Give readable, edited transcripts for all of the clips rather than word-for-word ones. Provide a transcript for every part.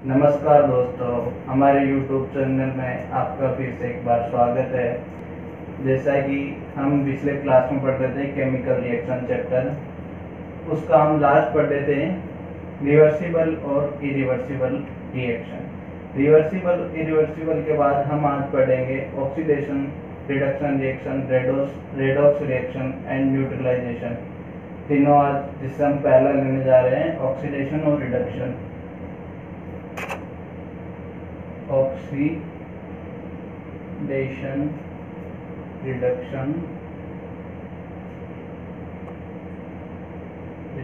नमस्कार दोस्तों, हमारे YouTube चैनल में आपका फिर से एक बार स्वागत है। जैसा कि हम पिछले क्लास में पढ़ रहे थे केमिकल रिएक्शन चैप्टर, उसका हम लास्ट पढ़ रहे थे रिवर्सिबल और इरिवर्सिबल रिएक्शन। रिवर्सिबल इरिवर्सिबल के बाद हम आज पढ़ेंगे oxidation, reduction reaction, redox reaction and neutralisation. तीनों आज जिससे हम पहला लेने जा रहे हैं ऑक्सीडेशन और reduction. Oxidation, reduction,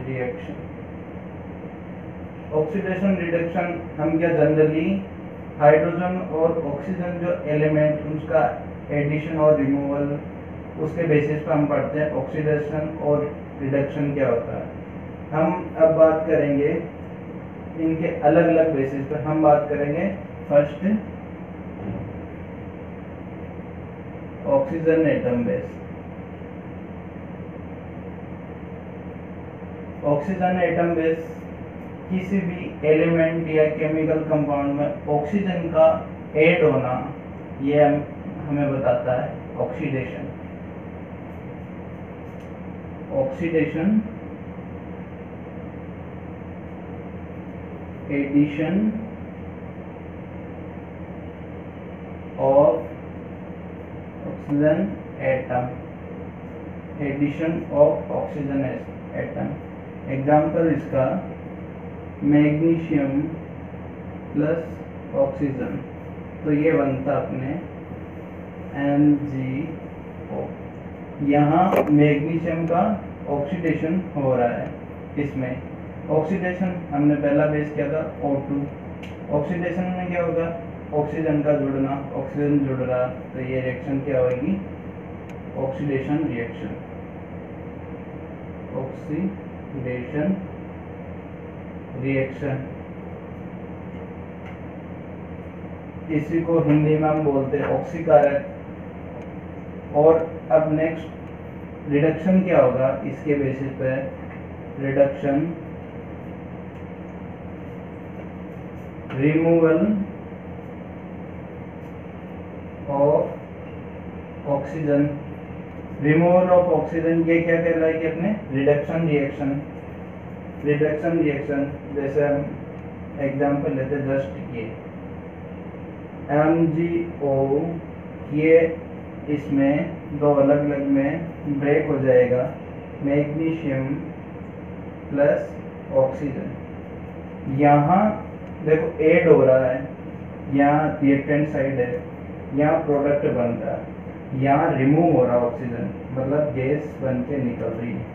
reaction. Oxidation reduction हम क्या जनरली हाइड्रोजन और ऑक्सीजन जो एलिमेंट उसका एडिशन और रिमूवल उसके बेसिस पर हम पढ़ते हैं ऑक्सीडेशन और रिडक्शन क्या होता है। हम अब बात करेंगे इनके अलग अलग बेसिस पर। हम बात करेंगे first oxygen atom base. Oxygen atom base किसी भी एलिमेंट या केमिकल कंपाउंड में ऑक्सीजन का ऐड होना, ये हमें बताता है oxidation. Oxidation, addition of oxygen atom, addition of oxygen atom। Example इसका मैग्नीशियम प्लस ऑक्सीजन, तो ये बनता अपने MgO। यहाँ मैग्नीशियम का ऑक्सीडेशन हो रहा है। इसमें ऑक्सीडेशन हमने पहला बेस किया था O2। ऑक्सीडेशन में क्या होगा, ऑक्सीजन का जुड़ना, ऑक्सीजन जुड़ रहा, तो ये रिएक्शन क्या होगी, ऑक्सीडेशन रिएक्शन। ऑक्सीडेशन रिएक्शन, इसी को हिंदी में हम बोलते हैं ऑक्सीकारक। और अब नेक्स्ट रिडक्शन क्या होगा, इसके बेसिस पे reduction, removal of oxygen. Removal of oxygen ये क्या कहलाएगी अपने रिडक्शन रिएक्शन। रिडक्शन रिएक्शन जैसे हम एग्जांपल लेते जस्ट ये MgO, ये इसमें दो अलग अलग में ब्रेक हो जाएगा, मैग्नीशियम प्लस ऑक्सीजन। यहाँ देखो ऐड हो रहा है, यहाँ रिएक्टेंट साइड है, यहाँ प्रोडक्ट बन रहा है, यहाँ रिमूव हो रहा है ऑक्सीजन, मतलब गैस बन के निकल रही है,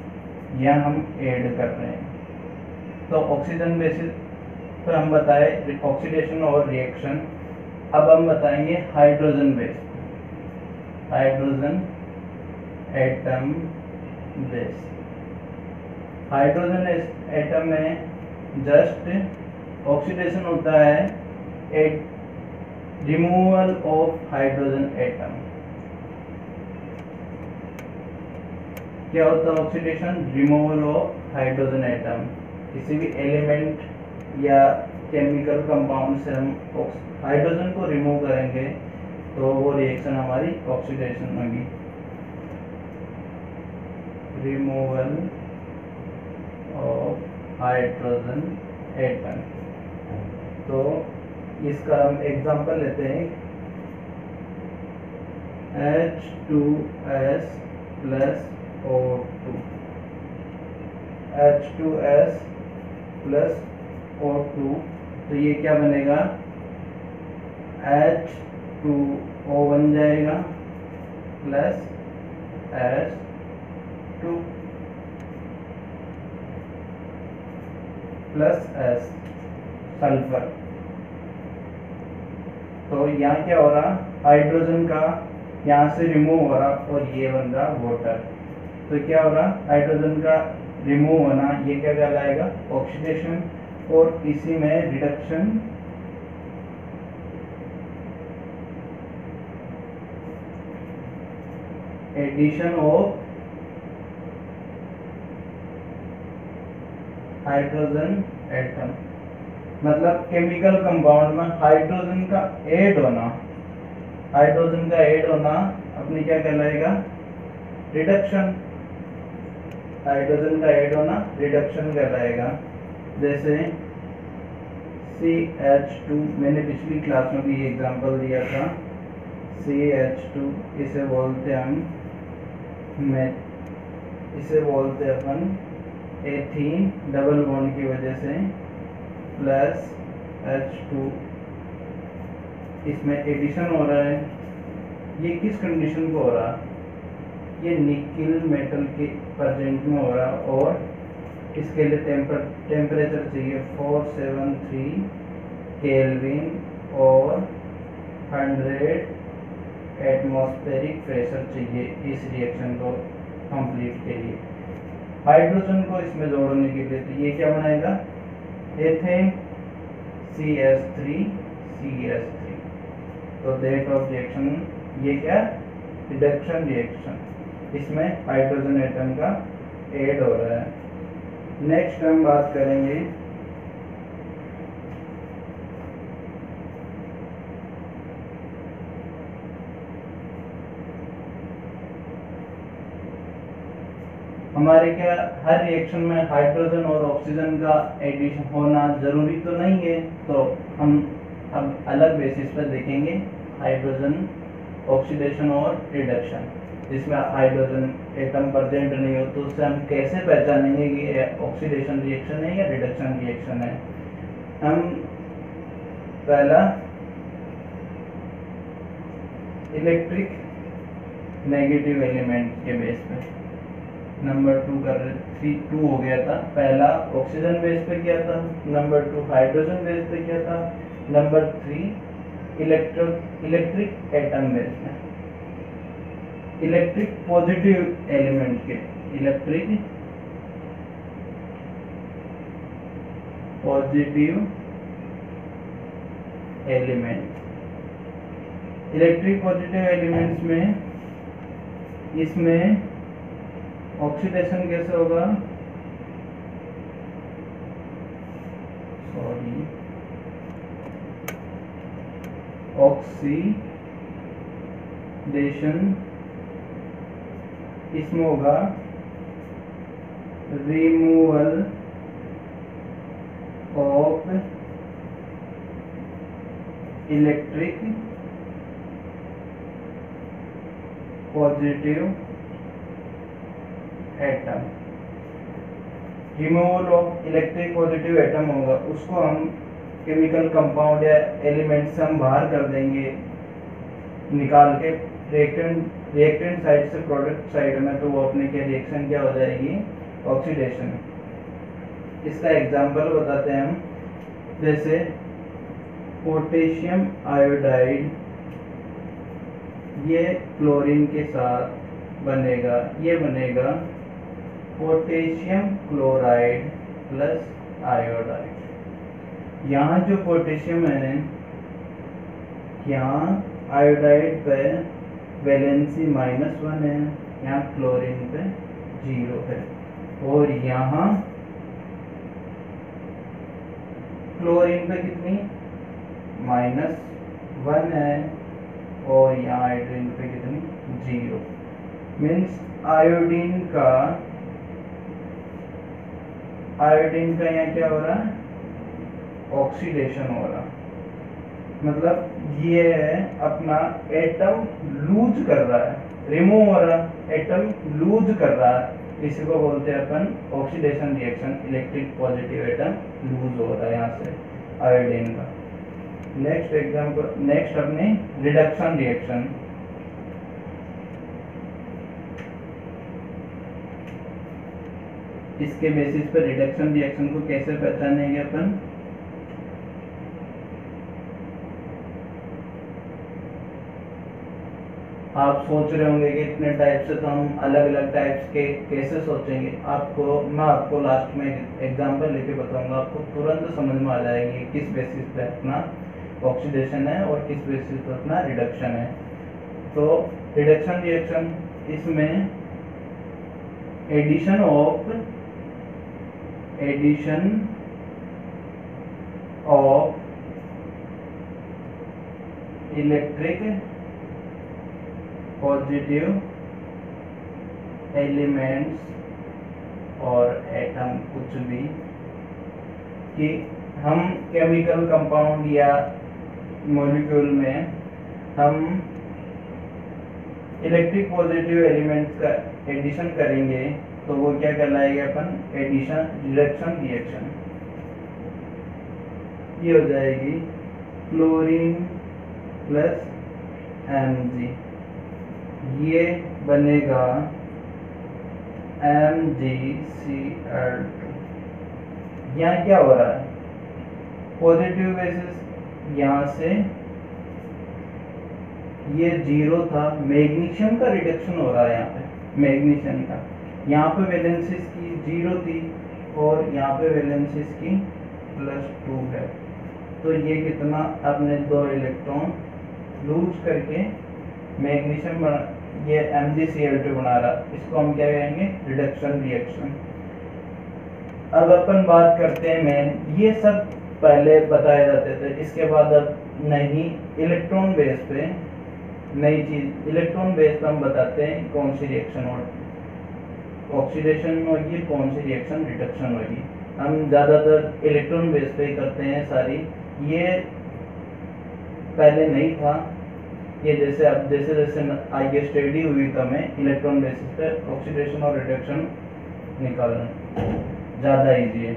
यहाँ हम ऐड कर रहे हैं। तो ऑक्सीजन बेसिस पर हम बताए ऑक्सीडेशन और रिएक्शन। अब हम बताएंगे hydrogen base, hydrogen atom base. Hydrogen atom में जस्ट ऑक्सीडेशन होता है रिमूवल ऑफ हाइड्रोजन एटम। क्या होता है oxidation, removal of hydrogen atom. किसी भी एलिमेंट या केमिकल कंपाउंड से हम हाइड्रोजन को रिमूव करेंगे तो वो रिएक्शन हमारी ऑक्सीडेशन होगी, रिमूवल ऑफ हाइड्रोजन एटम। तो इसका हम एग्जांपल लेते हैं H2S plus O2। H2S plus O2, तो ये क्या बनेगा, H2O बन जाएगा plus H2 plus S, sulphur. तो यहाँ क्या हो रहा, हाइड्रोजन का यहाँ से रिमूव हो रहा और ये बन रहा वाटर। तो क्या हो रहा, हाइड्रोजन का रिमूव होना, ये क्या कहलाएगा ऑक्सीडेशन। और इसी में reduction, addition of hydrogen atom. मतलब केमिकल कंपाउंड में हाइड्रोजन का ऐड होना, अपनी क्या कहलाएगा, रिडक्शन। हाइड्रोजन का ऐड होना रिडक्शन कहलाएगा। जैसे CH2, मैंने पिछली क्लास में भी एग्जांपल दिया था। CH2 इसे बोलते अपन एथीन, डबल बॉन्ड की वजह से प्लस H2, इसमें एडिशन हो रहा है। ये किस कंडीशन को हो रहा है, ये निकिल मेटल के प्रेजेंट में हो रहा है, और इसके लिए टेम्परेचर चाहिए 473 केल्विन और 100 एटमॉस्फेरिक प्रेशर चाहिए इस रिएक्शन को कंप्लीट के लिए। हाइड्रोजन को इसमें जोड़ने के लिए तो ये क्या बनाएगा, एथेन CH3CH3। तो डेट ऑफ रिएक्शन ये क्या, रिडक्शन रिएक्शन, इसमें हाइड्रोजन एटम का ऐड हो रहा है। नेक्स्ट हम बात करेंगे हमारे क्या हर रिएक्शन में हाइड्रोजन और ऑक्सीजन का एडिशन होना जरूरी तो नहीं है, तो हम अब अलग बेसिस पर देखेंगे हाइड्रोजन ऑक्सीडेशन और रिडक्शन। जिसमें हाइड्रोजन एटम प्रेजेंट नहीं हो तो उससे हम कैसे पहचानेंगे कि ये ऑक्सीडेशन रिएक्शन है या रिडक्शन रिएक्शन है। हम पहला इलेक्ट्रिक नेगेटिव एलिमेंट के बेस पे, नंबर 2 कर रहे, 3 2 हो गया था। पहला ऑक्सीजन बेस पे किया था, नंबर 2 हाइड्रोजन बेस पे किया था, नंबर 3 इलेक्ट्रिक एटम बेस पे। इलेक्ट्रिक पॉजिटिव एलिमेंट के, electric positive element, electric positive elements में इसमें ऑक्सीडेशन कैसे होगा, ऑक्सीडेशन इसमें होगा removal of electric positive atom. Removal of electric positive atom होगा, उसको हम केमिकल कंपाउंड या एलिमेंट से हम बाहर कर देंगे निकाल के रिएक्टेंट साइड से प्रोडक्ट साइड में, तो वो अपने के रिएक्शन क्या हो जाएगी, ऑक्सीडेशन। इसका एग्जांपल बताते हैं हम। जैसे पोटेशियम आयोडाइड ये क्लोरीन के साथ बनेगा, ये बनेगा पोटेशियम क्लोराइड प्लस आयोडाइड। यहाँ जो पोटेशियम है, यहाँ आयोडाइड पे वैलेंसी -1 है, यहाँ क्लोरीन पे 0 है, और यहाँ क्लोरीन पे कितनी -1 है, और यहाँ आयोडीन पे कितनी 0। मीन्स आयोडीन का यहाँ क्या हो रहा है, ऑक्सीडेशन हो रहा। मतलब ये अपना एटम लूज कर रहा है, रिमूव हो रहा, एटम लूज कर रहा है। इसी को बोलते हैं अपन oxidation reaction. Electric positive atom lose हो रहा है यहाँ से आयोडीन का। नेक्स्ट एग्जांपल, नेक्स्ट अपने रिडक्शन रिएक्शन। इसके बेसिस पर रिडक्शन रिएक्शन को कैसे पहचानेंगे अपन, आप सोच रहे होंगे कि इतने टाइप से, तो हम अलग अलग टाइप्स के कैसे सोचेंगे। मैं आपको लास्ट में एग्जांपल लेके बताऊंगा, आपको तुरंत समझ में आ जाएगी किस बेसिस पे अपना ऑक्सीडेशन है और किस बेसिस पे अपना रिडक्शन है। तो रिडक्शन रिएक्शन, इसमें addition of electric positive elements और एटम, कुछ भी, कि हम केमिकल कंपाउंड या मॉलिक्यूल में हम इलेक्ट्रिक पॉजिटिव एलिमेंट्स का एडिशन करेंगे तो वो क्या कहलाएगा अपन, एडिशन रिडक्शन रिएक्शन। ये हो जाएगी क्लोरीन प्लस Mg, ये बनेगा MgCl2। यहाँ क्या हो रहा है, पॉजिटिव बेसिस यहाँ से ये 0 था, मैग्नीशियम का रिडक्शन हो रहा है यहाँ पे, मैग्नीशियम का, यहाँ पे वैलेंसीज की 0 थी और यहाँ पे वैलेंसीज की +2 है, तो ये कितना, अपने 2 इलेक्ट्रॉन लूज करके मैग्नीशियम बना, ये MgCl2 बना रहा, इसको हम क्या कहेंगे, रिडक्शन रिएक्शन। अब अपन बात करते हैं मेन, ये सब पहले बताए जाते थे, इसके बाद अब नहीं, इलेक्ट्रॉन बेस पे नई चीज, इलेक्ट्रॉन बेस पे हम बताते हैं कौन सी रिएक्शन होगी, ऑक्सीडेशन होगी, कौन सी रिएक्शन रिडक्शन होगी। हम ज़्यादातर इलेक्ट्रॉन बेस पे ही करते हैं सारी, ये पहले नहीं था, ये जैसे अब जैसे जैसे आगे स्टडी हुई तो हमें इलेक्ट्रॉन बेसिस पे ऑक्सीडेशन और रिडक्शन निकालना ज़्यादा इजी है।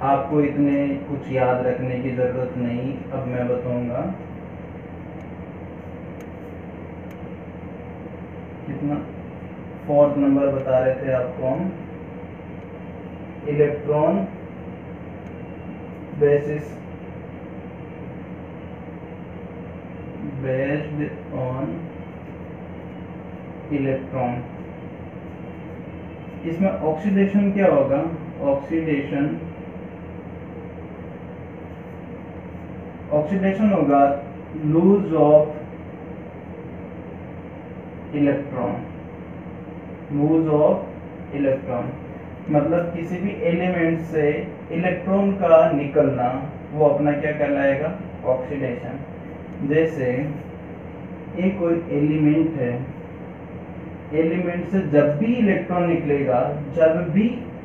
आपको इतने कुछ याद रखने की ज़रूरत नहीं, अब मैं बताऊंगा कितना, 4th नंबर बता रहे थे आपको हम, electron basis based on electron. इसमें ऑक्सीडेशन क्या होगा, ऑक्सीडेशन होगा लूज ऑफ इलेक्ट्रॉन, मतलब किसी भी एलिमेंट से इलेक्ट्रॉन का निकलना, वो अपना क्या कहलाएगा, ऑक्सीडेशन। जैसे एक कोई एलिमेंट है, एलिमेंट से जब भी इलेक्ट्रॉन निकलेगा, जब भी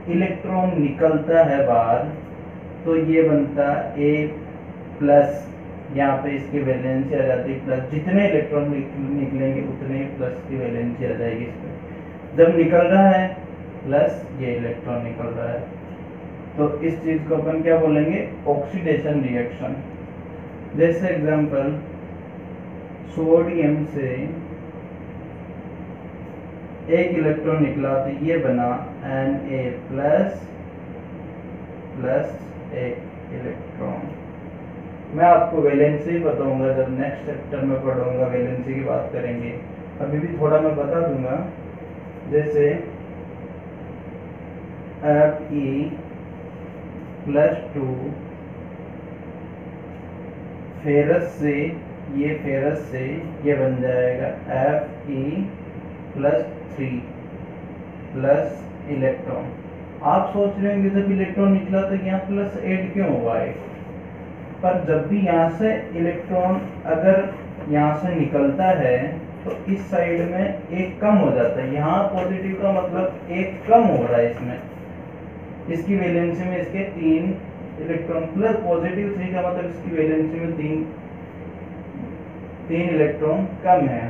इलेक्ट्रॉन निकलता है बाहर, तो ये बनता A प्लस, यहाँ पे इसकी वैलेंसी आ जाती है प्लस, जितने इलेक्ट्रॉन निकलेंगे उतने प्लस की वैलेंसी आ जाएगी इस पर। जब निकल रहा है प्लस, ये इलेक्ट्रॉन निकल रहा है, तो इस चीज को अपन क्या बोलेंगे, ऑक्सीडेशन रिएक्शन। जैसे एग्जांपल, सोडियम से एक इलेक्ट्रॉन निकला तो ये बना Na प्लस एक इलेक्ट्रॉन। मैं आपको वैलेंसी बताऊंगा जब नेक्स्ट चैप्टर में पढ़ूंगा, वैलेंसी की बात करेंगे, अभी भी थोड़ा मैं बता दूंगा। जैसे Fe+2 फेरस से ये बन जाएगा Fe+3 प्लस इलेक्ट्रॉन। आप सोच रहे होंगे जब इलेक्ट्रॉन निकला तो यहाँ +8 क्यों हुआ है, पर जब भी यहाँ से इलेक्ट्रॉन अगर यहाँ से निकलता है तो इस साइड में एक कम हो जाता है, यहाँ पॉजिटिव का मतलब एक कम हो रहा है इसमें, इसकी वैलेंसी में इसके 3 इलेक्ट्रॉन, प्लस पॉजिटिव 3 का मतलब इसकी वैलेंसी में 3 इलेक्ट्रॉन कम है।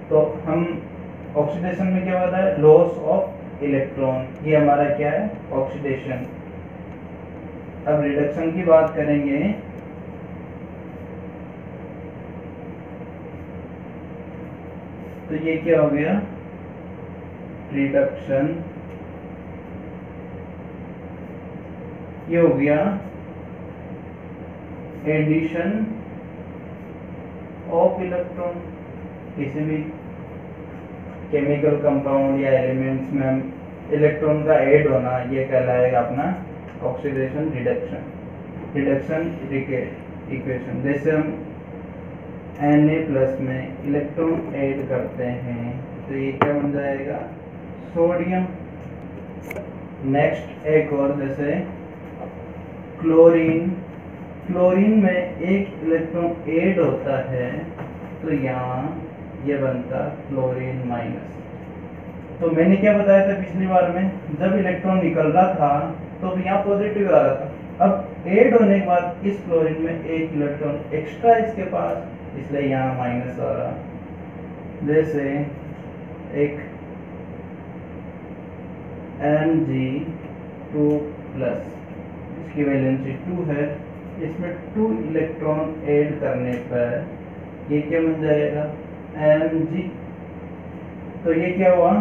तो हम ऑक्सीडेशन में क्या होता है, लॉस ऑफ इलेक्ट्रॉन, ये हमारा क्या है, ऑक्सीडेशन। अब रिडक्शन की बात करेंगे, तो ये क्या हो गया, रिडक्शन, ये हो गया एडिशन ऑफ इलेक्ट्रॉन। किसी भी केमिकल कंपाउंड या एलिमेंट्स में इलेक्ट्रॉन का ऐड होना, ये कहलाएगा अपना ऑक्सीडेशन रिडक्शन इक्वेशन। जैसे हम Na+ में इलेक्ट्रॉन ऐड करते हैं तो ये क्या बन जाएगा, सोडियम। नेक्स्ट एक और जैसे क्लोरीन, क्लोरीन में एक इलेक्ट्रॉन ऐड होता है तो यहाँ ये बनता क्लोरीन माइनस। तो मैंने क्या बताया था पिछली बार में, जब इलेक्ट्रॉन निकल रहा था तो यहाँ पॉजिटिव आ रहा था, अब ऐड होने के बाद इस क्लोरीन में एक इलेक्ट्रॉन एक्स्ट्रा इसके पास, इसलिए यहाँ माइनस आ रहा। जैसे एक Mg2 प्लस, इसकी वैलेंसी 2 है, इसमें 2 इलेक्ट्रॉन ऐड करने पर ये क्या बन जाएगा Mg। तो ये क्या हुआ,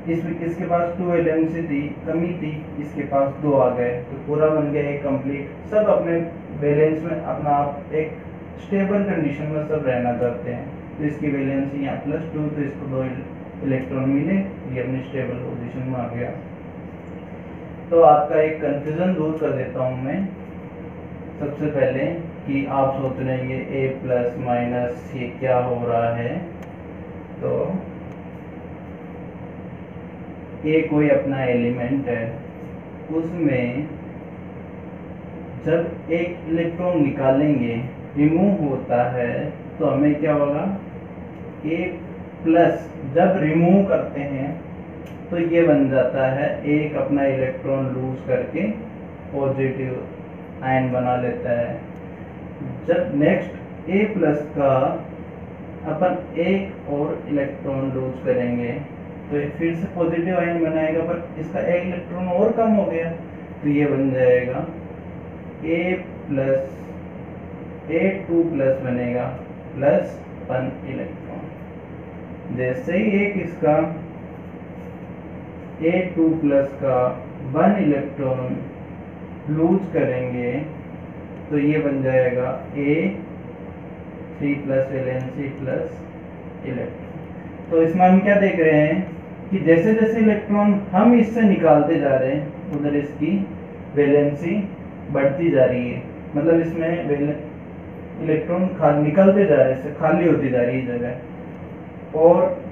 इसके पास 2 वैलेंसी थी, कमी थी, इसके पास 2 आ गए, तो पूरा बन गया एक कंप्लीट। सब अपने बैलेंस में अपना आप एक स्टेबल कंडीशन में सब रहना चाहते हैं, तो इसकी वैलेंसी यहाँ +2, तो इसको 2 इलेक्ट्रॉन मिले, ये अपनी स्टेबल पोजीशन में आ गया। तो आपका एक कंफ्यूजन दूर कर देता हूँ मैं सबसे पहले कि आप सोच रहे हैं ये A+ ये क्या हो रहा है। तो ये कोई अपना एलिमेंट है, उसमें जब एक इलेक्ट्रॉन निकालेंगे, रिमूव होता है, तो हमें क्या होगा A+। जब रिमूव करते हैं तो ये बन जाता है एक अपना इलेक्ट्रॉन लूज करके पॉजिटिव आयन बना लेता है। जब नेक्स्ट A+ का अपन एक और इलेक्ट्रॉन लूज करेंगे तो ये फिर से पॉजिटिव आयन बनाएगा, पर इसका एक इलेक्ट्रॉन और कम हो गया, तो ये बन जाएगा A2+ बनेगा +1 इलेक्ट्रॉन। जैसे ही एक इसका A2+ का 1 इलेक्ट्रॉन लूज करेंगे तो ये बन जाएगा A3+ वैलेंसी प्लस इलेक्ट्रॉन। तो इसमें हम क्या देख रहे हैं कि जैसे जैसे इलेक्ट्रॉन हम इससे निकालते जा रहे हैं उधर इसकी वैलेंसी बढ़ती जा रही है, मतलब इसमें इलेक्ट्रॉन निकलते जा रहे हैं, इससे खाली होती जा रही है जगह। और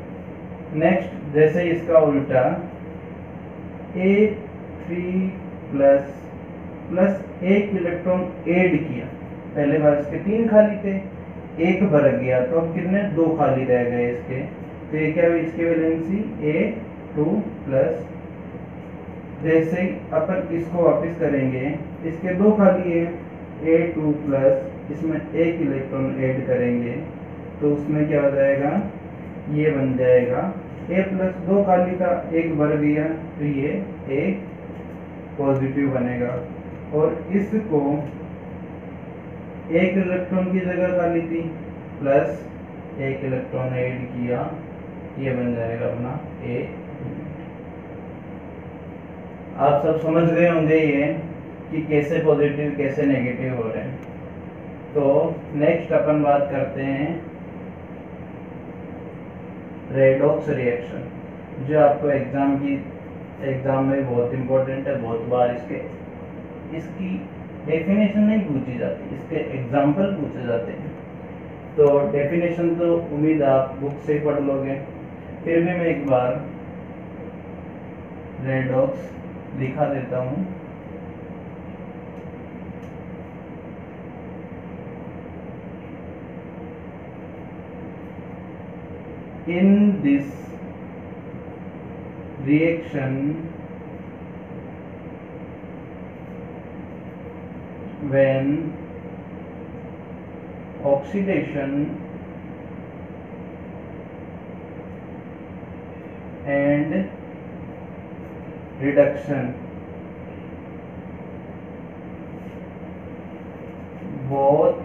नेक्स्ट जैसे इसका उल्टा A3+ एक इलेक्ट्रॉन ऐड किया, पहले बार इसके 3 खाली थे, एक भर गया, तो अब कितने 2 खाली रह गए इसके, तो ये क्या हुई इसकी वैलेंसी A2+। जैसे अपन इसको वापस करेंगे, इसके 2 खाली है A2+, इसमें एक इलेक्ट्रॉन ऐड करेंगे तो उसमें क्या हो जाएगा, ये बन जाएगा A+, 2 खाली था, एक भर गया, तो ये एक पॉजिटिव बनेगा। और इसको एक इलेक्ट्रॉन की जगह खाली थी, प्लस एक इलेक्ट्रॉन ऐड किया, ये बन जाएगा अपना A। आप सब समझ गए होंगे ये कि कैसे पॉजिटिव कैसे नेगेटिव हो रहे हैं। तो नेक्स्ट अपन बात करते हैं रेडॉक्स रिएक्शन, जो आपको एग्जाम में बहुत इंपॉर्टेंट है। बहुत बार इसकी डेफिनेशन नहीं पूछी जाती, इसके एग्जाम्पल पूछे जाते हैं। तो डेफिनेशन तो उम्मीद आप बुक से पढ़ लोगे, फिर भी मैं एक बार रेडॉक्स दिखा देता हूँ। In this reaction, when oxidation and reduction both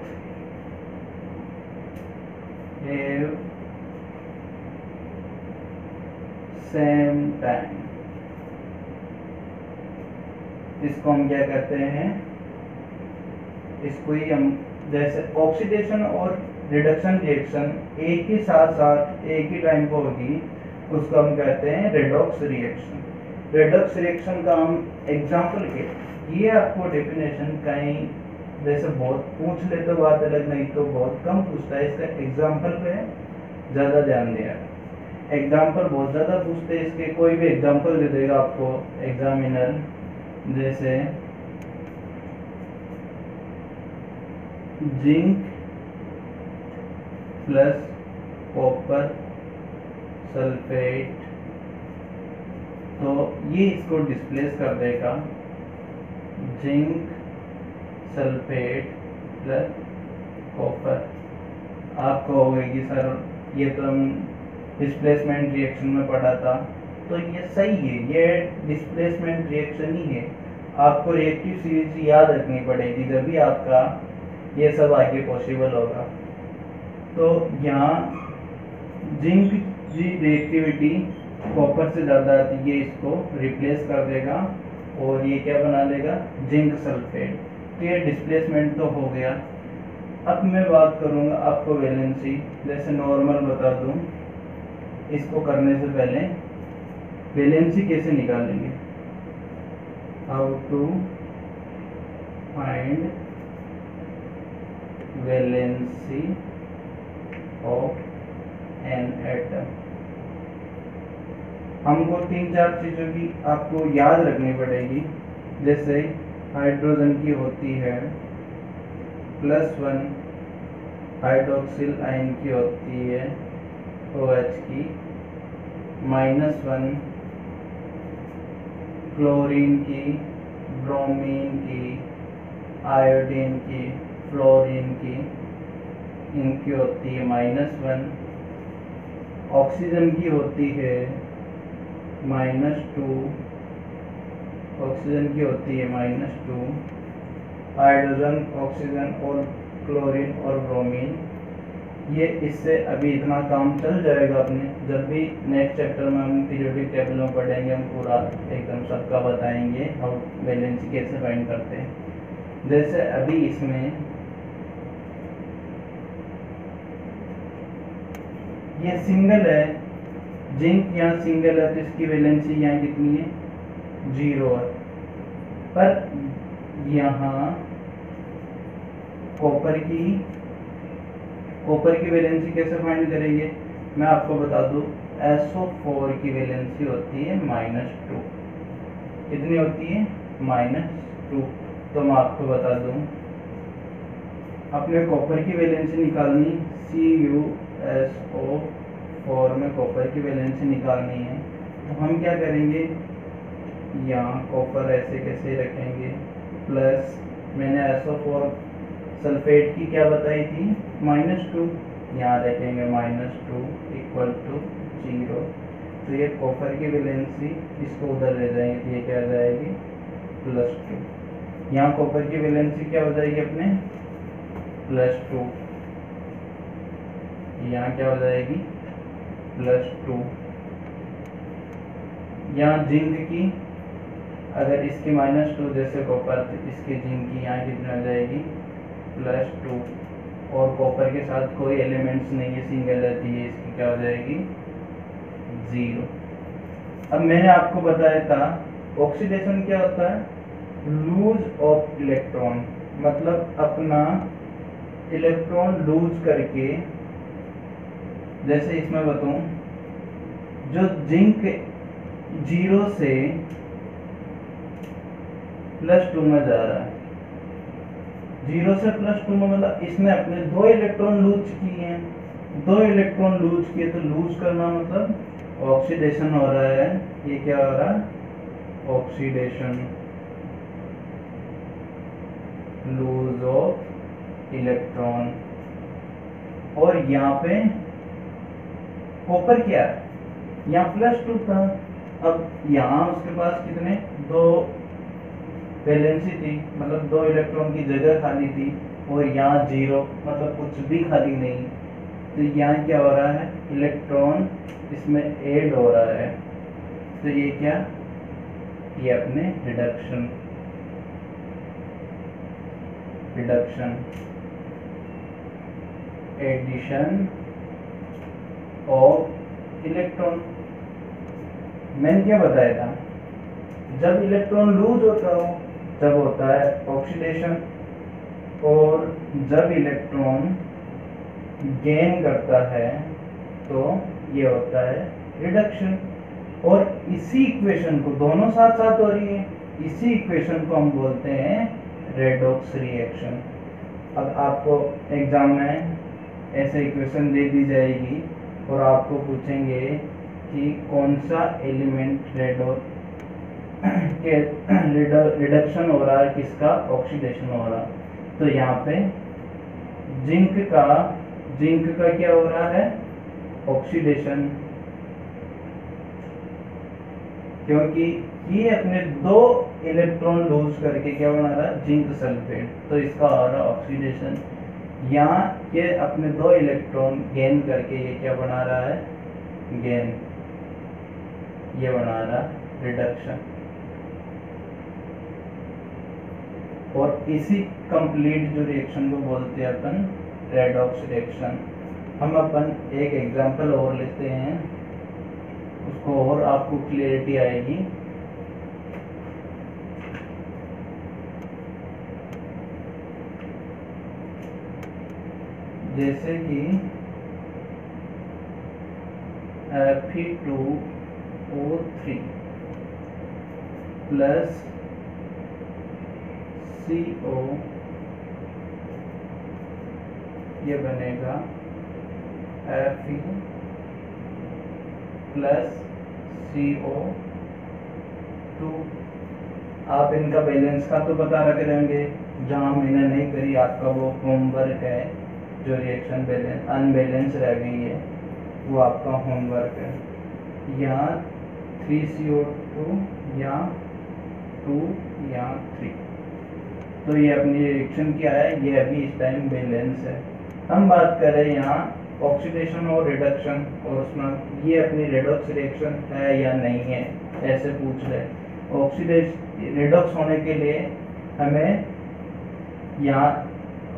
have same time, इसको हम क्या कहते हैं, इसको ही हम जैसे ऑक्सीडेशन और रिडक्शन रिएक्शन एक ही साथ साथ एक ही टाइम पर होगी, उसको हम कहते हैं रेडॉक्स रिएक्शन। रेडॉक्स रिएक्शन का हम एग्जाम्पल के, ये आपको डेफिनेशन कहीं जैसे बहुत पूछ ले तो बात अलग, नहीं तो बहुत कम पूछता है, इसका एग्जाम्पल पे ज़्यादा ध्यान दिया। एग्जाम्पल बहुत ज़्यादा पूछते हैं इसके, कोई भी एग्जाम्पल दे देगा आपको एग्जामिनर, जैसे जिंक प्लस कॉपर सल्फेट, तो ये इसको डिस्प्लेस कर देगा जिंक सल्फेट प्लस कॉपर। आपको होगा कि सर ये तो हम डिस्प्लेसमेंट रिएक्शन में पढ़ा था, तो ये सही है, ये डिस्प्लेसमेंट रिएक्शन ही है। आपको रिएक्टिव सीरीज याद रखनी पड़ेगी जब भी आपका ये सब आगे पॉसिबल होगा। तो यहाँ जिंक की रिएक्टिविटी कॉपर से ज़्यादा आती है, इसको रिप्लेस कर देगा और ये क्या बना लेगा, जिंक सल्फेट। तो ये डिस्प्लेसमेंट तो हो गया। अब मैं बात करूँगा आपको वैलेंसी, जैसे नॉर्मल बता दूँ, इसको करने से पहले वैलेंसी कैसे निकालेंगे, how to find valency of an atom. हमको 3-4 चीज़ों की आपको याद रखनी पड़ेगी। जैसे हाइड्रोजन की होती है +1, हाइड्रोक्सिल आयन की होती है OH की -1, क्लोरीन की, ब्रोमीन की, आयोडीन की, फ्लोरीन की, इनकी होती है -1, ऑक्सीजन की होती है -2, ऑक्सीजन की होती है -2, हाइड्रोजन, ऑक्सीजन और क्लोरीन और ब्रोमीन, ये इससे अभी इतना काम चल जाएगा अपने। जब भी नेक्स्ट चैप्टर में हम पीरियोडिक टेबल में पढ़ेंगे, हम पूरा एकदम सबका बताएंगे हम वैलेंसी कैसे फाइंड करते हैं। जैसे अभी इसमें ये सिंगल है, जिंक यहाँ सिंगल है, तो इसकी वैलेंसी यहाँ कितनी है, 0 है। पर यहाँ कॉपर की वैलेंसी कैसे फाइंड करेंगे, मैं आपको बता दूं, SO4 की वैलेंसी होती है -2। कितनी होती है, -2। तो मैं आपको बता दूं, अपने कॉपर की वैलेंसी निकालनी, CuSO4 में कॉपर की वैलेंसी निकालनी है। तो हम क्या करेंगे, यहाँ कॉपर ऐसे कैसे रखेंगे, प्लस मैंने SO4 सल्फेट की क्या बताई थी, -2, यहाँ रखेंगे -2 = 0। तो ये कॉपर की वैलेंसी, इसको उधर ले जाएंगे तो ये क्या आ जाएगी, +2। यहाँ कॉपर की वैलेंसी क्या हो जाएगी अपने, +2, यहाँ क्या हो जाएगी, +2। यहाँ जिंक की, अगर इसकी -2 जैसे कॉपर, तो इसकी जिंक की यहाँ कितनी हो जाएगी, +2। और कॉपर के साथ कोई एलिमेंट्स नहीं है, सिंगल रहती है, इसकी क्या हो जाएगी, 0। अब मैंने आपको बताया था ऑक्सीडेशन क्या होता है, लूज ऑफ इलेक्ट्रॉन, मतलब अपना इलेक्ट्रॉन लूज करके। जैसे इसमें बताऊं, जो जिंक 0 से +2 में जा रहा है, 0 से +2 में, मतलब इसने अपने 2 इलेक्ट्रॉन लूज किए हैं, 2 इलेक्ट्रॉन लूज किए, तो लूज करना मतलब ऑक्सीडेशन हो रहा है। ये क्या हो रहा है, ऑक्सीडेशन, लूज ऑफ इलेक्ट्रॉन। और यहाँ पे कॉपर क्या है, यहाँ +2 था, अब यहाँ उसके पास कितने, 2 वैलेंसी थी, मतलब 2 इलेक्ट्रॉन की जगह खाली थी, और यहाँ 0, मतलब कुछ भी खाली नहीं। तो यहाँ क्या हो रहा है, इलेक्ट्रॉन इसमें ऐड हो रहा है। तो ये क्या, ये अपने रिडक्शन एडिशन ऑफ इलेक्ट्रॉन। मैंने क्या बताया था, जब इलेक्ट्रॉन लूज होता हो तब होता है ऑक्सीडेशन, और जब इलेक्ट्रॉन गेन करता है तो ये होता है रिडक्शन। और इसी इक्वेशन को दोनों साथ साथ हो रही है, इसी इक्वेशन को हम बोलते हैं रेडॉक्स रिएक्शन। अब आपको एग्जाम में ऐसे इक्वेशन दे दी जाएगी और आपको पूछेंगे कि कौन सा एलिमेंट रिडक्शन हो रहा है, किसका ऑक्सीडेशन हो रहा है। तो यहाँ पे जिंक का क्या हो रहा है, ऑक्सीडेशन, क्योंकि ये अपने 2 इलेक्ट्रॉन लूज करके क्या बना रहा है, जिंक सल्फेट, तो इसका हो रहा है ऑक्सीडेशन। यहाँ ये अपने 2 इलेक्ट्रॉन गेन करके ये क्या बना रहा है, गेन, ये बना रहा रिडक्शन। और इसी कंप्लीट जो रिएक्शन को बोलते हैं अपन रेडॉक्स रिएक्शन। हम अपन एक एग्जांपल और लेते हैं, उसको और आपको क्लियरिटी आएगी। जैसे कि Fe2O3 प्लस CO, ये बनेगा Fe प्लस CO2। आप इनका बैलेंस का तो बता रखे रहेंगे, जहाँ मैंने नहीं करी आपका वो होमवर्क है, जो रिएक्शन बैलेंस अनबैलेंस रह गई है वो आपका होमवर्क है। यहाँ 3CO2, यहाँ 2, यहाँ 3, तो ये अपनी रिएक्शन क्या है, ये अभी इस टाइम बैलेंस है। हम बात करें यहाँ ऑक्सीडेशन और रिडक्शन, और उसमें ये अपनी रेडॉक्स रिएक्शन है या नहीं है, ऐसे पूछ रहे। ऑक्सीडेशन रिडॉक्स होने के लिए हमें यहाँ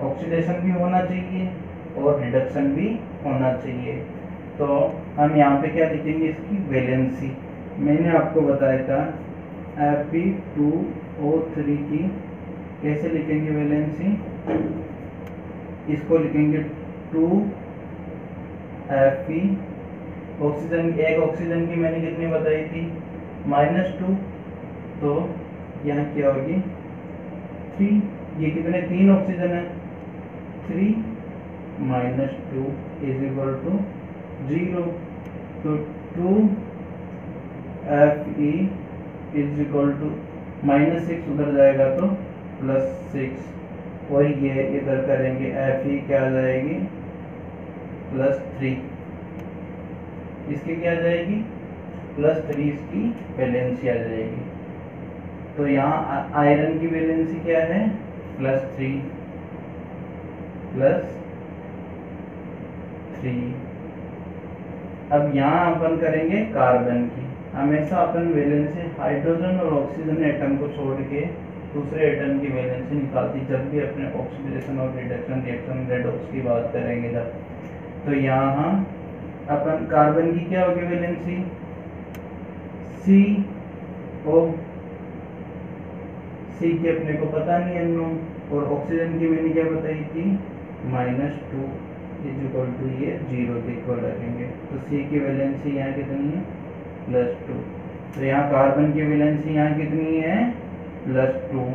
ऑक्सीडेशन भी होना चाहिए और रिडक्शन भी होना चाहिए। तो हम यहाँ पे क्या लिखेंगे, इसकी वैलेंसी। मैंने आपको बताया था Fe2O3 की कैसे लिखेंगे वैलेंसी, इसको लिखेंगे 2 Fe, ऑक्सीजन, एक ऑक्सीजन की मैंने कितनी बताई थी, -2, तो यहाँ क्या होगी 3, ये कितने 3 ऑक्सीजन है, 3 -2 = 0, तो 2 Fe -6 उधर जाएगा तो +6, और ये इधर करेंगे Fe क्या आ जाएगी +3, इसकी क्या आ जाएगी +3, इसकी वैलेंसी आ जाएगी। तो यहाँ आयरन की वैलेंसी क्या है +3 +3। अब यहाँ अपन करेंगे कार्बन की। हमेशा अपन वैलेंसी हाइड्रोजन और ऑक्सीजन एटम को छोड़ के दूसरे एटम की वैलेंसी निकालती जब भी अपने ऑक्सीडेशन और रिडक्शन रिएक्शन रेडॉक्स की बात करेंगे जब। तो यहाँ अपन कार्बन की क्या होगी वैलेंसी CO, C की अपने को पता नहीं है नो, और ऑक्सीजन की मैंने क्या बताई थी -2 = ये 0 के इक्वल रखेंगे। तो C की वैलेंसी यहाँ कितनी है +2, तो यहाँ कार्बन की वैलेंसी यहाँ कितनी है +2,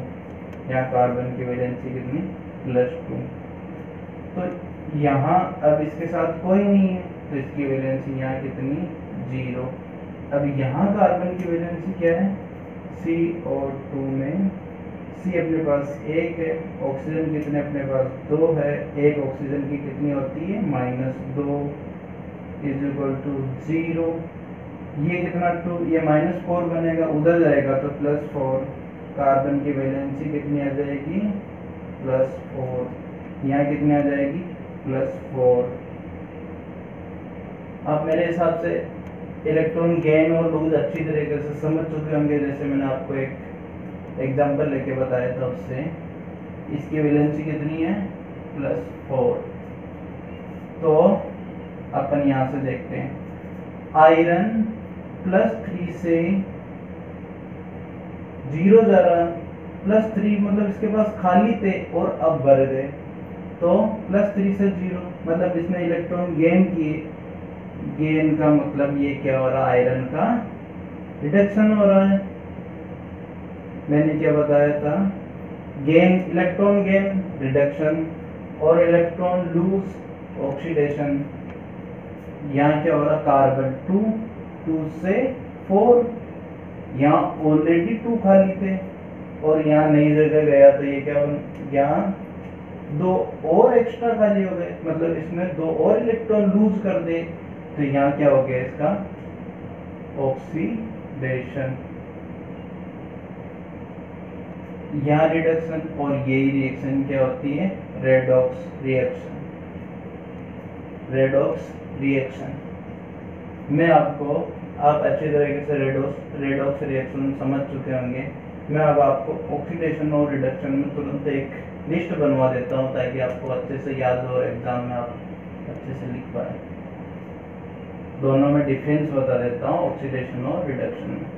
यहाँ कार्बन की वैलेंसी कितनी +2। तो यहाँ अब इसके साथ कोई नहीं है तो इसकी वैलेंसी यहाँ कितनी 0। अब यहाँ कार्बन की वैलेंसी क्या है CO2 में C अपने पास 1 है, ऑक्सीजन कितने अपने पास 2 है, एक ऑक्सीजन की कितनी होती है -2 = 0, ये कितना 2, ये -4 बनेगा, उधर जाएगा तो +4, कार्बन की वैलेंसी कितनी आ जाएगी +4, यहाँ कितनी आ जाएगी +4। आप मेरे हिसाब से इलेक्ट्रॉन गेन और लूज अच्छी तरीके से समझ चुके होंगे, जैसे मैंने आपको एक एग्जांपल लेके बताया था उससे। इसकी वैलेंसी कितनी है +4। तो अपन यहाँ से देखते हैं आयरन +3 से 0 जा रहा, +3 मतलब इसके पास खाली थे और अब भर गए, तो +3 से 0 मतलब इसने इलेक्ट्रॉन गेन किए, गेन का मतलब ये क्या हो रहा है, आयरन का रिडक्शन हो रहा है। मैंने क्या बताया था, गेन इलेक्ट्रॉन गेन रिडक्शन और इलेक्ट्रॉन लूज ऑक्सीडेशन। यहाँ क्या हो रहा, कार्बन 2 से 4, यहाँ ऑलरेडी 2 खाली थे और यहाँ नई जगह गया तो ये क्या, यहाँ 2 और एक्स्ट्रा खाली हो गए, मतलब इसमें 2 और इलेक्ट्रॉन लूज कर दे तो यहाँ क्या हो गया, इसका ऑक्सीडेशन। यहाँ रिडक्शन और यही रिएक्शन क्या होती है, रेडॉक्स रिएक्शन। रेडॉक्स रिएक्शन में आपको, आप अच्छी तरीके से रेडॉक्स रिएक्शन समझ चुके होंगे। मैं अब आपको ऑक्सीडेशन और रिडक्शन में तुरंत एक लिस्ट बनवा देता हूँ ताकि आपको अच्छे से याद हो, एग्जाम में आप अच्छे से लिख पाए। दोनों में डिफरेंस बता देता हूँ, ऑक्सीडेशन और रिडक्शन में।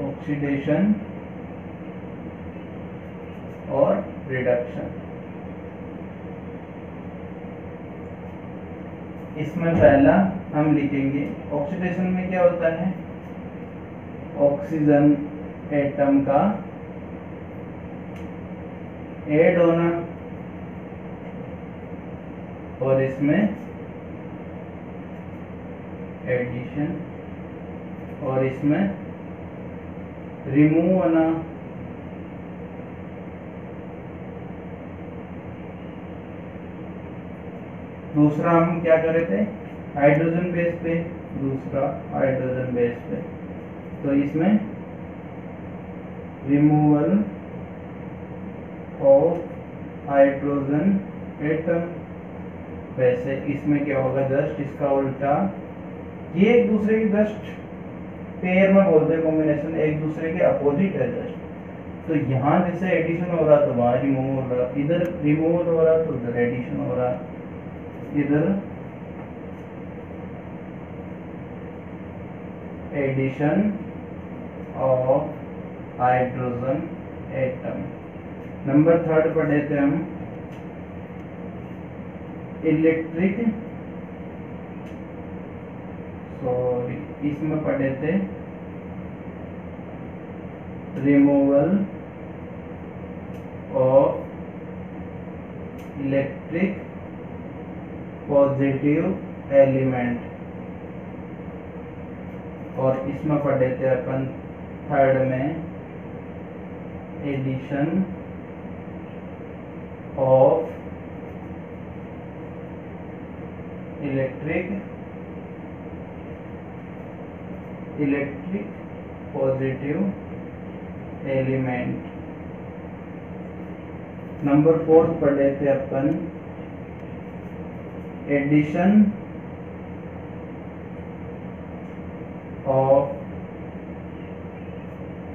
ऑक्सीडेशन और रिडक्शन, इसमें पहला हम लिखेंगे, ऑक्सीडेशन में क्या होता है, ऑक्सीजन एटम का ऐड होना और इसमें एडिशन और इसमें रिमूव होना। दूसरा हम क्या कर रहे थे, हाइड्रोजन बेस पे, दूसरा हाइड्रोजन बेस पे, तो इसमें रिमूवल ऑफ हाइड्रोजन एटम। वैसे इसमें क्या होगा, जस्ट इसका उल्टा, ये एक दूसरे की जस्ट पेयर में बोलते हैं, कॉम्बिनेशन एक दूसरे के अपोजिट है जस्ट। तो यहाँ जैसे एडिशन हो रहा तो वहाँ रिमूव हो रहा, इधर रिमूवल हो रहा तो उधर एडिशन हो रहा, इधर addition of hydrogen atom. Number 3 पढ़े थे हम, इलेक्ट्रिक, सॉरी इसमें पढ़े थे removal of electric positive element, और इसमें पढ़े थे अपन 3rd में addition of electric positive element. Number 4 पढ़े थे अपन addition of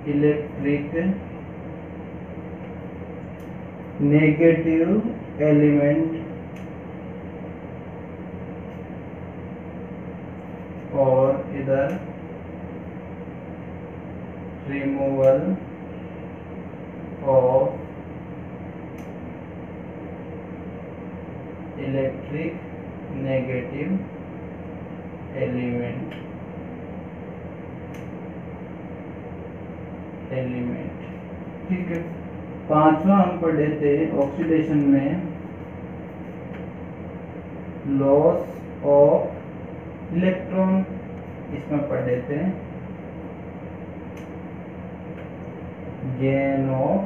electric negative element और इधर removal of electric negative element. ठीक है। 5वां हम पढ़े थे ऑक्सीडेशन में लॉस ऑफ इलेक्ट्रॉन, इसमें पढ़े थे गेन ऑफ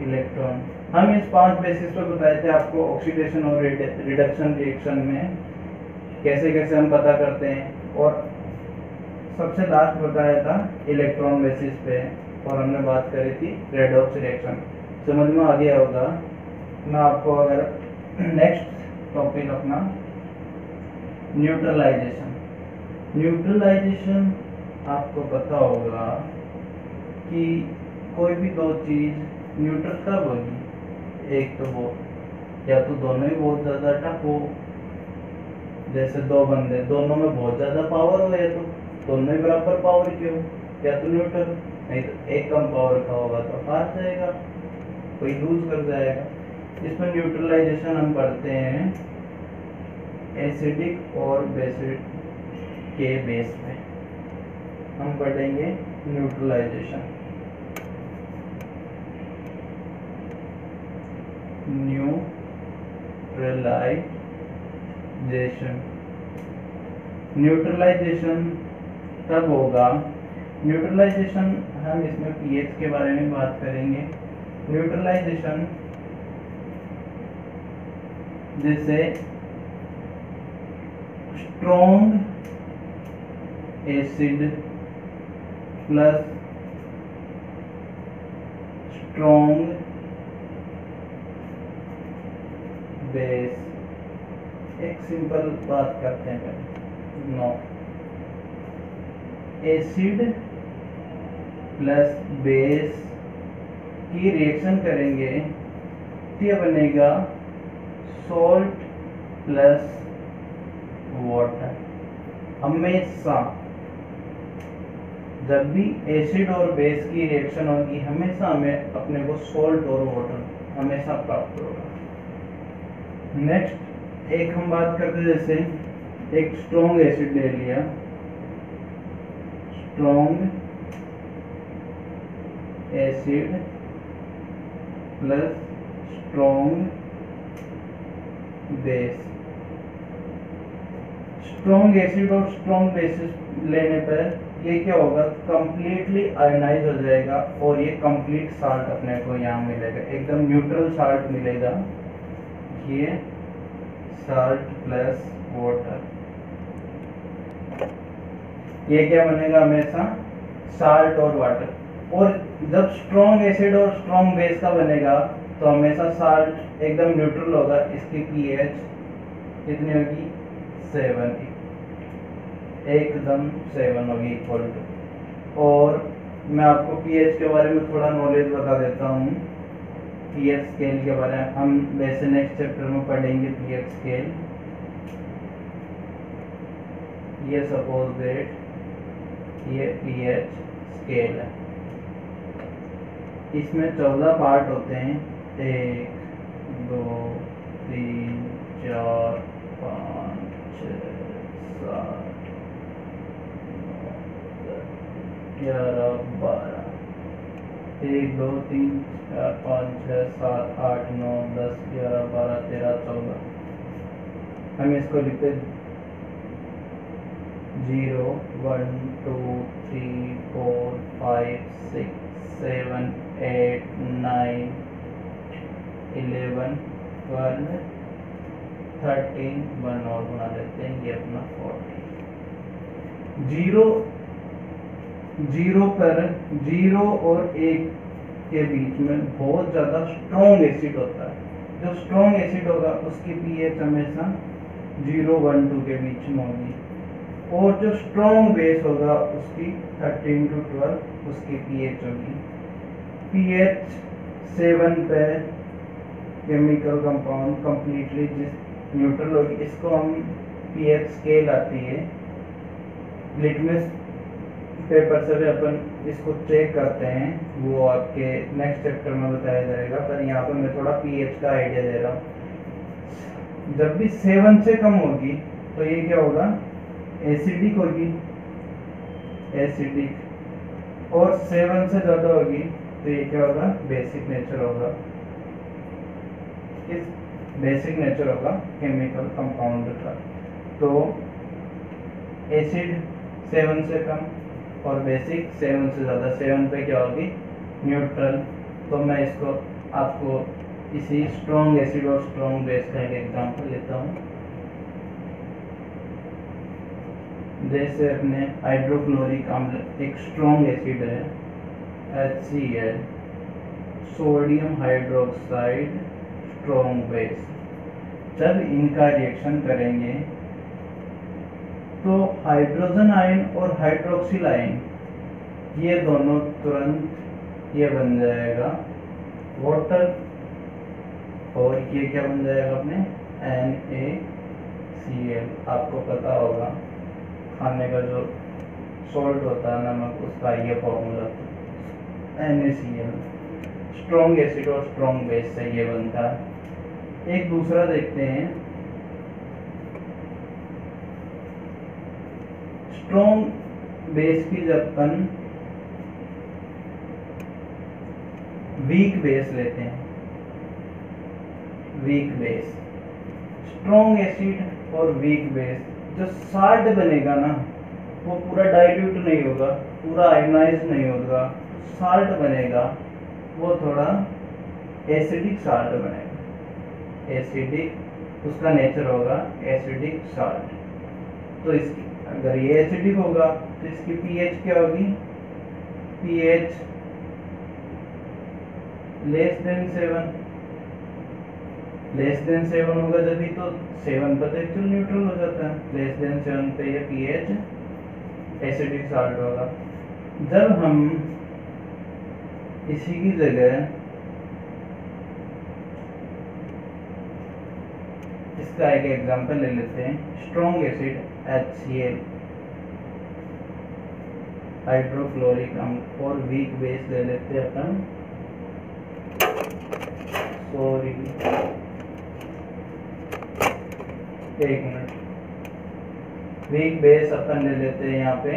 इलेक्ट्रॉन। हम इस 5 बेसिस पर बताए थे आपको ऑक्सीडेशन और रिडक्शन रिएक्शन में कैसे कैसे हम पता करते हैं, और सबसे लास्ट बताया था इलेक्ट्रॉन बेसिस पे, और हमने बात करी थी रेडॉक्स रिएक्शन। समझ में आ गया होगा। मैं आपको अगर नेक्स्ट टॉपिक अपना न्यूट्रलाइजेशन, न्यूट्रलाइजेशन आपको पता होगा कि कोई भी दो चीज न्यूट्रल कब होगी, एक तो वो या तो दोनों ही बहुत ज़्यादा टफ हो, जैसे 2 बंदे दोनों में बहुत ज़्यादा पावर हो, या तो दोनों ही बराबर पावर की हो, या तो न्यूट्रल। नहीं तो एक कम पावर का होगा तो हार जाएगा, कोई लूज कर जाएगा। इसमें न्यूट्रलाइजेशन हम पढ़ते हैं एसिडिक और बेसिक के बेस पे हम पढ़ेंगे न्यूट्रलाइजेशन। न्यूट्रलाइजेशन तब होगा, न्यूट्रलाइजेशन हम इसमें पीएच के बारे में बात करेंगे। न्यूट्रलाइजेशन जैसे strong acid plus strong base. एक सिंपल बात करते हैं पहले। नो, एसिड प्लस बेस की रिएक्शन करेंगे तो यह बनेगा सॉल्ट प्लस वाटर। हमेशा जब भी एसिड और बेस की रिएक्शन होगी हमेशा हमें अपने को सॉल्ट और वाटर हमेशा प्राप्त होगा। नेक्स्ट एक हम बात करते हैं, जैसे एक स्ट्रॉन्ग एसिड ले लिया, strong acid plus strong base. Strong acid और स्ट्रॉन्ग बेसिस लेने पर ये क्या होगा, कंप्लीटली आयोनाइज हो जाएगा और ये कंप्लीट साल्ट अपने को यहाँ मिलेगा, एकदम न्यूट्रल साल्ट मिलेगा। ये साल्ट प्लस वाटर, ये क्या बनेगा हमेशा साल्ट और वाटर। और जब स्ट्रॉन्ग एसिड और स्ट्रॉन्ग बेस का बनेगा तो हमेशा साल्ट एकदम न्यूट्रल होगा, इसकी पीएच कितनी होगी 7, एकदम 7 होगी इक्वल टू। और मैं आपको पीएच के बारे में थोड़ा नॉलेज बता देता हूँ, पीएच स्केल के बारे में हम वैसे नेक्स्ट चैप्टर में पढ़ेंगे पीएच स्केल। ये सपोज दैट ये पीएच स्केल है, इसमें 14 पार्ट होते हैं, 1 2 3 4 5 6 7 11 12, 1 2 3 4 5 6 7 8 9 10 11 12 13 14। हम इसको लिखते 0 1 2 3 4 5 6 7 8 9 11 12 13, 1 और बना देते हैं, ये अपना 40। 0 पर 0 और 1 के बीच में बहुत ज़्यादा स्ट्रॉन्ग एसिड होता है। जो स्ट्रॉन्ग एसिड होगा उसकी पीएच हमेशा 0 1 2 के बीच में होगी, और जो स्ट्रॉन्ग बेस होगा उसकी 13 to 12 उसकी पीएच होगी। पीएच 7 पे केमिकल कंपाउंड कंप्लीटली जिस न्यूट्रल होगी, इसको हम पीएच स्केल आती है, लिटमस पेपर से भी अपन इसको चेक करते हैं, वो आपके नेक्स्ट चैप्टर में बताया जाएगा, पर यहाँ पर मैं थोड़ा पीएच का आइडिया दे रहा हूँ। जब भी 7 से कम होगी तो ये क्या होगा, एसिडिक होगी, एसिडिक, और 7 से ज़्यादा होगी तो ये क्या होगा, बेसिक नेचर होगा। इस बेसिक नेचर होगा केमिकल कंपाउंड का। तो एसिड 7 से कम और बेसिक 7 से ज़्यादा, 7 पे क्या होगी, न्यूट्रल। तो मैं इसको आपको इसी स्ट्रॉन्ग एसिड और स्ट्रॉन्ग बेस का एक एग्जांपल लेता हूँ। जैसे अपने हाइड्रोक्लोरिक अम्ल एक स्ट्रॉन्ग एसिड है, HCl, sodium hydroxide strong base. जब इनका रिएक्शन करेंगे तो हाइड्रोजन आयन और हाइड्रोक्सिल आयन ये दोनों तुरंत ये बन जाएगा वाटर, और ये क्या बन जाएगा अपने NaCl। आपको पता होगा खाने का जो सॉल्ट होता है नमक, उसका ये फॉर्मूला NaCl। स्ट्रॉन्ग एसिड और स्ट्रॉन्ग बेस से ये बनता है। एक दूसरा देखते हैं, स्ट्रॉन्ग बेस की जब अपन वीक बेस लेते हैं, वीक बेस, स्ट्रॉन्ग एसिड और वीक बेस, जो साल्ट बनेगा ना वो पूरा डाइल्यूट नहीं होगा, पूरा आयोनाइज नहीं होगा, साल्ट बनेगा वो थोड़ा एसिडिक साल्ट बनेगा, एसिडिक उसका नेचर होगा, एसिडिक साल्ट। तो इसकी अगर ये एसिडिक होगा तो इसकी पीएच क्या होगी, pH less than 7, less than 7 होगा जब भी, तो 7 पर एक्चुअल न्यूट्रल हो जाता है, लेस देन 7 पे ये पीएच एसिडिक साल्ट होगा। जब हम इसी की जगह इसका एक एग्जांपल ले लेते हैं, स्ट्रॉन्ग एसिड HCl, हाइड्रोक्लोरिक अम्ल, और वीक बेस ले लेते हैं अपन, सॉरी एक मिनट, वीक बेस अपन ले लेते हैं यहाँ पे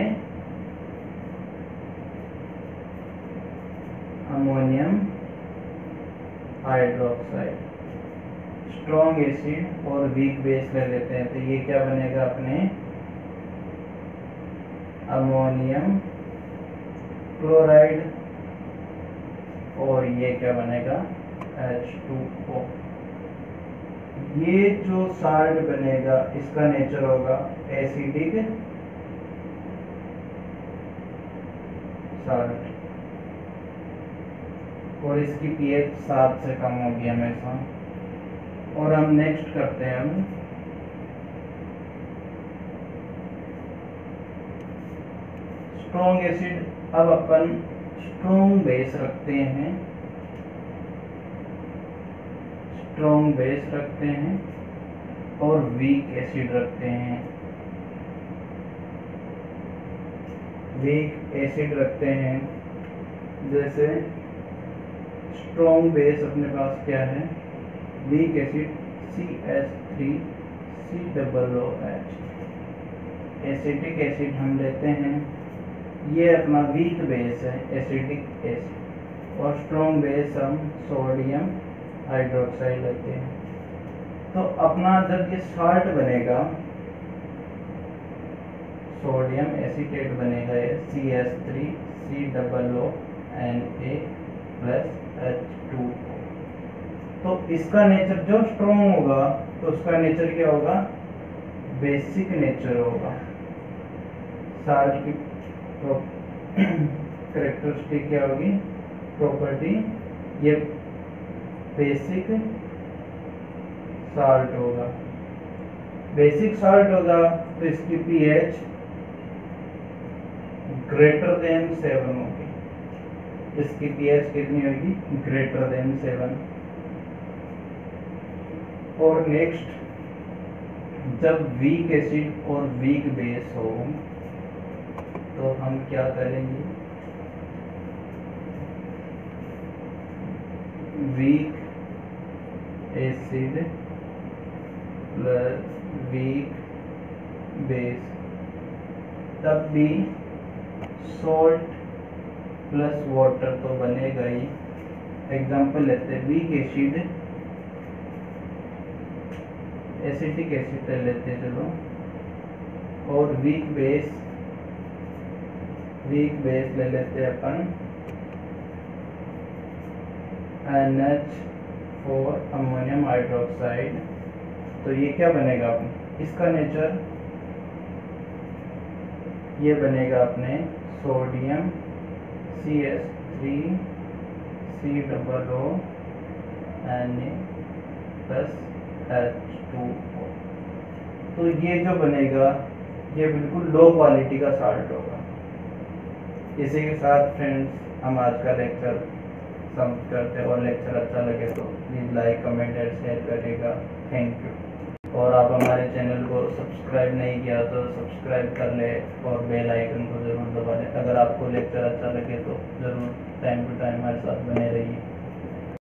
अमोनियम हाइड्रोक्साइड। स्ट्रॉन्ग एसिड और वीक बेस ले लेते हैं तो ये क्या बनेगा अपने, अमोनियम क्लोराइड, और ये क्या बनेगा, H2O। ये जो साल्ट बनेगा इसका नेचर होगा एसिडिक साल्ट, और इसकी पीएच 7 से कम होगी हमेशा। और हम नेक्स्ट करते हैं, हम स्ट्रॉन्ग एसिड, अब अपन स्ट्रॉन्ग बेस रखते हैं, स्ट्रॉन्ग बेस रखते हैं और वीक एसिड रखते हैं, वीक एसिड रखते हैं। जैसे स्ट्रॉन्ग बेस अपने पास क्या है, weak acid CH3COOH। Acidic acid हम लेते हैं, ये अपना वीक बेस है एसिडिक एसिड, और स्ट्रॉन्ग बेस हम सोडियम हाइड्रोक्साइड लेते हैं। तो अपना जब ये साल्ट बनेगा, सोडियम एसीटेट बनेगा, ये CH3COONA प्लस H2O। तो इसका नेचर जो स्ट्रॉन्ग होगा तो उसका नेचर क्या होगा, बेसिक नेचर होगा। साल्ट की कैरेक्टरिस्टिक क्या होगी, प्रॉपर्टी, ये बेसिक साल्ट होगा, बेसिक साल्ट होगा तो इसकी पीएच ग्रेटर देन 7 होगी, इसकी पीएच कितनी होगी, ग्रेटर देन 7। और नेक्स्ट, जब वीक एसिड और वीक बेस हो तो हम क्या करेंगे, weak acid plus weak base, तब भी सॉल्ट प्लस वाटर तो बनेगा ही। एग्जांपल लेते हैं, वीक एसिड, एसिटिक एसिड ले लेते हैं चलो, और वीक बेस ले लेते हैं अपन NH4 अमोनियम हाइड्रोक्साइड। तो ये क्या बनेगा अपने, इसका नेचर ये बनेगा अपने सोडियम CH3COONA प्लस H2O। तो ये जो बनेगा ये बिल्कुल लो क्वालिटी का साल्ट होगा। इसी के साथ फ्रेंड्स हम आज का लेक्चर समाप्त करते हैं, और लेक्चर अच्छा लगे तो प्लीज़ लाइक, कमेंट और शेयर करिएगा। Thank you. और आप हमारे चैनल को सब्सक्राइब नहीं किया तो सब्सक्राइब कर ले और बेल आइकन को ज़रूर दबा लें। अगर आपको लेक्चर अच्छा लगे तो ज़रूर टाइम टू टाइम हमारे साथ बने रहिए।